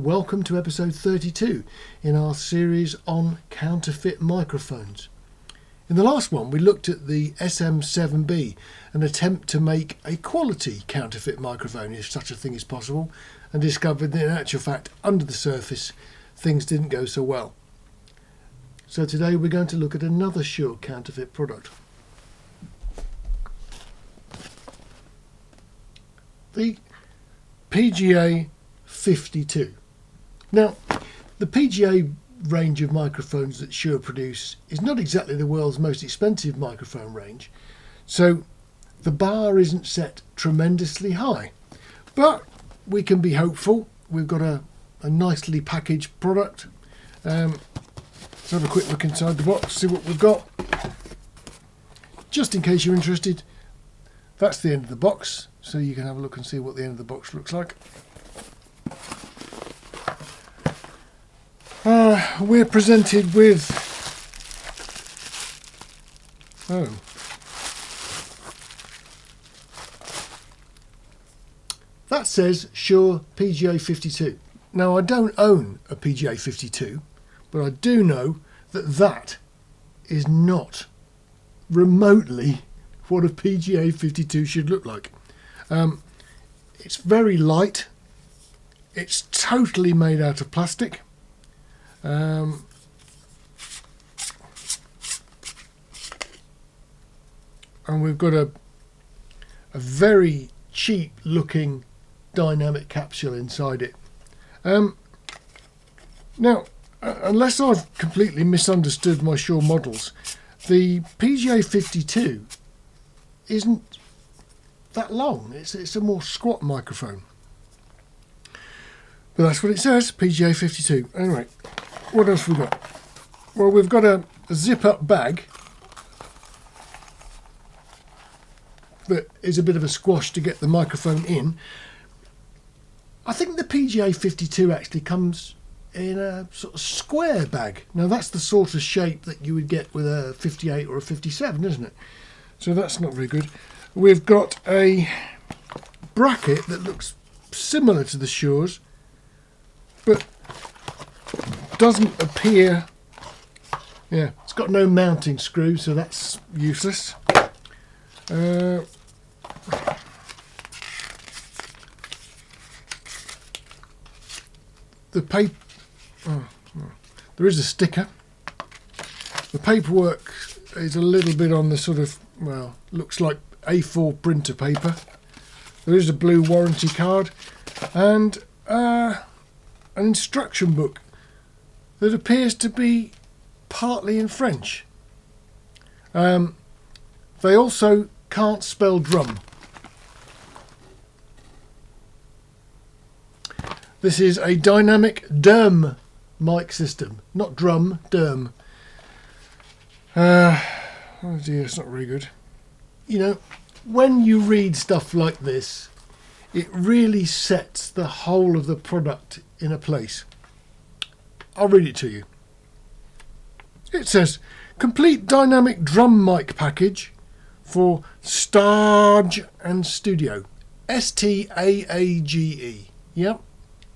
welcome to episode 32 in our series on counterfeit microphones. In the last one we looked at the SM7B, an attempt to make a quality counterfeit microphone, if such a thing is possible, and discovered that in actual fact under the surface things didn't go so well. So today we're going to look at another Shure counterfeit product. The PGA52. Now, the PGA range of microphones that Shure produce is not exactly the world's most expensive microphone range, so the bar isn't set tremendously high. But we can be hopeful. We've got a nicely packaged product. Let's have a quick look inside the box, see what we've got. Just in case you're interested, that's the end of the box, so you can have a look and see what the end of the box looks like. We're presented with that says Shure PGA52. Now, I don't own a PGA52, but I do know that that is not remotely what a PGA52 should look like. It's very light. It's totally made out of plastic. And we've got a very cheap looking dynamic capsule inside it. Now, unless I've completely misunderstood my Shure models, the PGA52 isn't that long. It's a more squat microphone. But that's what it says, PGA52. Anyway, what else have we got? Well, we've got a zip-up bag that is a bit of a squash to get the microphone in. I think the PGA52 actually comes in a sort of square bag. Now, that's the sort of shape that you would get with a 58 or a 57, isn't it? So that's not very good. We've got a bracket that looks similar to the Shure's, but doesn't appear. Yeah, it's got no mounting screw, so that's useless. The paper. There is a sticker. The paperwork is a little bit on the sort of, well, looks like A4 printer paper. There is a blue warranty card and an instruction book that appears to be partly in French. They also can't spell drum. This is a dynamic derm mic system, not drum, derm. Oh dear, it's not very good. You know, when you read stuff like this, it really sets the whole of the product in a place. I'll read it to you. It says, complete dynamic drum mic package for stage and studio. STAAGE. Yep.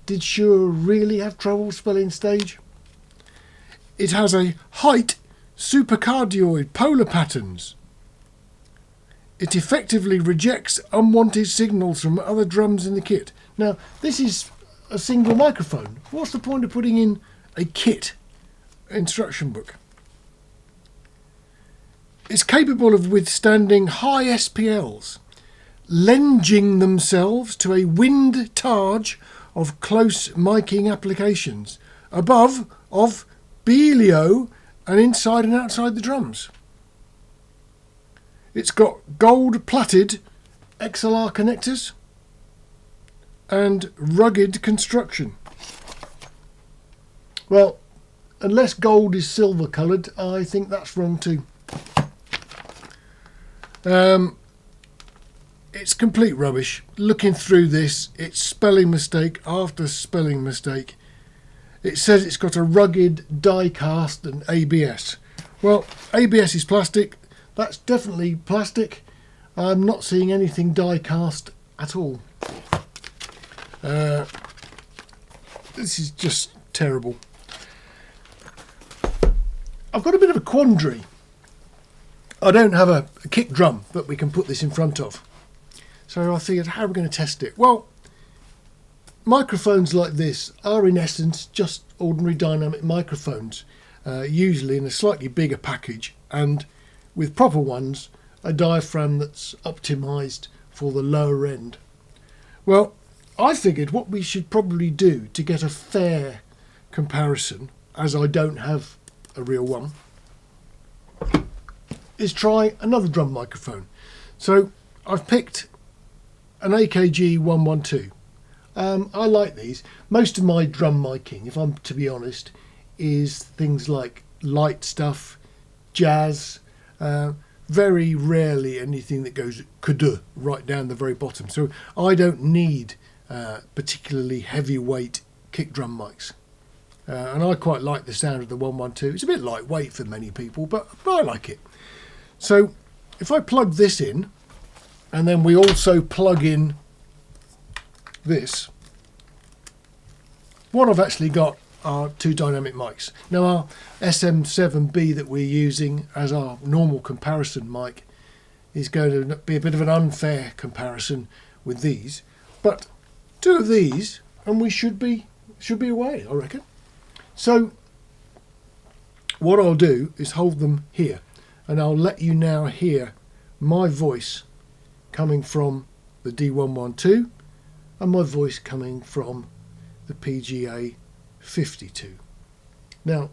Did Shure really have trouble spelling stage? It has a height supercardioid polar patterns. It effectively rejects unwanted signals from other drums in the kit. Now, this is a single microphone. What's the point of putting in a kit instruction book? It's capable of withstanding high SPLs, lending themselves to a wind targe of close miking applications, above of Belio and inside and outside the drums. It's got gold platted XLR connectors and rugged construction. Well, unless gold is silver coloured, I think that's wrong too. It's complete rubbish. Looking through this, it's spelling mistake after spelling mistake. It says it's got a rugged die cast and ABS. Well, ABS is plastic. That's definitely plastic. I'm not seeing anything die cast at all. This is just terrible. I've got a bit of a quandary. I don't have a kick drum that we can put this in front of. So I figured, how are we going to test it? Well, microphones like this are in essence just ordinary dynamic microphones, usually in a slightly bigger package, and with proper ones, a diaphragm that's optimised for the lower end. Well, I figured what we should probably do to get a fair comparison, as I don't have a real one, is try another drum microphone. So I've picked an AKG 112. I like these. Most of my drum miking, if I'm to be honest, is things like light stuff, jazz, very rarely anything that goes kudu right down the very bottom. So I don't need particularly heavyweight kick drum mics. And I quite like the sound of the 112. It's a bit lightweight for many people, but I like it. So if I plug this in, and then we also plug in this, what I've actually got are two dynamic mics. Now our SM7B that we're using as our normal comparison mic is going to be a bit of an unfair comparison with these, but two of these and we should be away, I reckon. So what I'll do is hold them here, and I'll let you now hear my voice coming from the D112 and my voice coming from the PGA52. Now,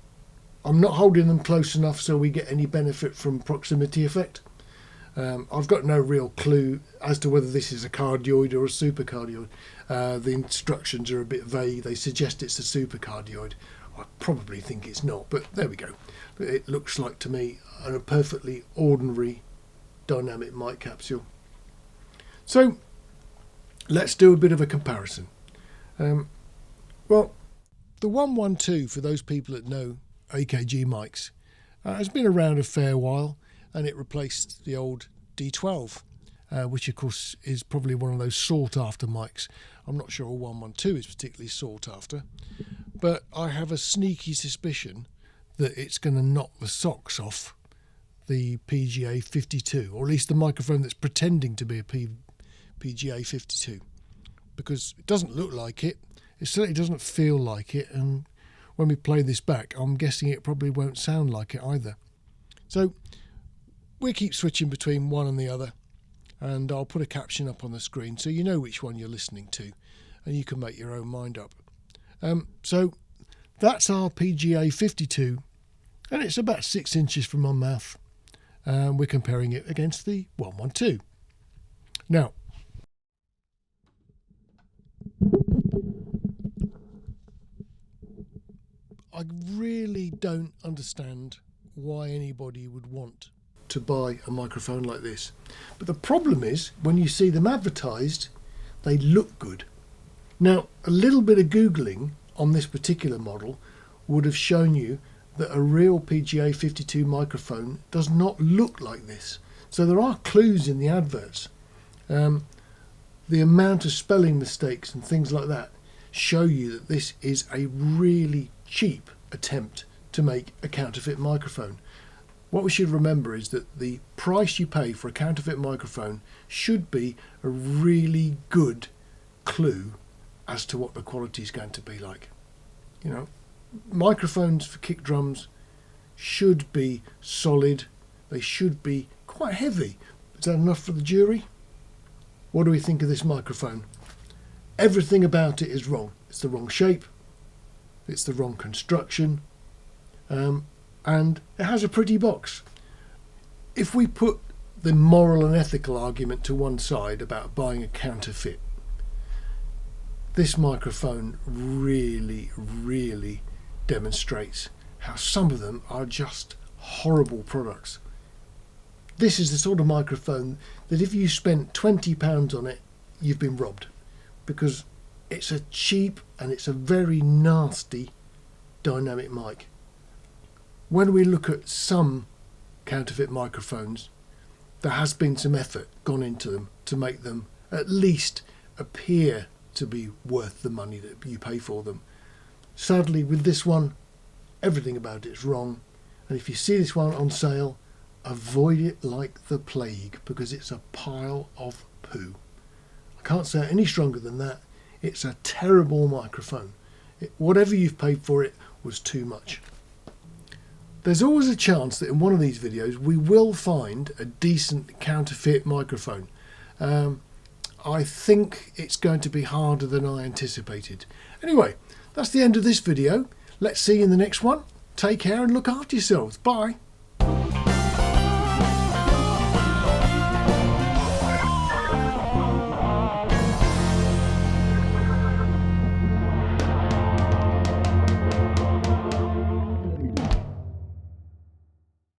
I'm not holding them close enough so we get any benefit from proximity effect. I've got no real clue as to whether this is a cardioid or a supercardioid. The instructions are a bit vague. They suggest it's a supercardioid. I probably think it's not, but there we go. It looks like to me a perfectly ordinary dynamic mic capsule. So let's do a bit of a comparison. Well, the 112, for those people that know AKG mics, has been around a fair while, and it replaced the old D12, which of course is probably one of those sought after mics. I'm not sure a 112 is particularly sought after, but I have a sneaky suspicion that it's going to knock the socks off the PGA52, or at least the microphone that's pretending to be a PGA52, because it doesn't look like it. It certainly doesn't feel like it, and when we play this back, I'm guessing it probably won't sound like it either. So we keep switching between one and the other, and I'll put a caption up on the screen so you know which one you're listening to, and you can make your own mind up. So that's our PGA52, and it's about 6 inches from my mouth. We're comparing it against the 112. Now, I really don't understand why anybody would want to buy a microphone like this. But the problem is, when you see them advertised, they look good. Now, a little bit of Googling on this particular model would have shown you that a real PGA52 microphone does not look like this. So there are clues in the adverts. The amount of spelling mistakes and things like that show you that this is a really cheap attempt to make a counterfeit microphone. What we should remember is that the price you pay for a counterfeit microphone should be a really good clue as to what the quality is going to be like. You know, microphones for kick drums should be solid. They should be quite heavy. Is that enough for the jury? What do we think of this microphone? Everything about it is wrong. It's the wrong shape. It's the wrong construction. And it has a pretty box. If we put the moral and ethical argument to one side about buying a counterfeit, this microphone really, really demonstrates how some of them are just horrible products. This is the sort of microphone that if you spent £20 on it, you've been robbed, because it's a cheap and it's a very nasty dynamic mic. When we look at some counterfeit microphones, there has been some effort gone into them to make them at least appear to be worth the money that you pay for them. Sadly, with this one, everything about it's wrong. And if you see this one on sale, avoid it like the plague, because it's a pile of poo. I can't say it any stronger than that. It's a terrible microphone. Whatever you've paid for it was too much. There's always a chance that in one of these videos we will find a decent counterfeit microphone. I think it's going to be harder than I anticipated. Anyway, that's the end of this video. Let's see you in the next one. Take care and look after yourselves. Bye.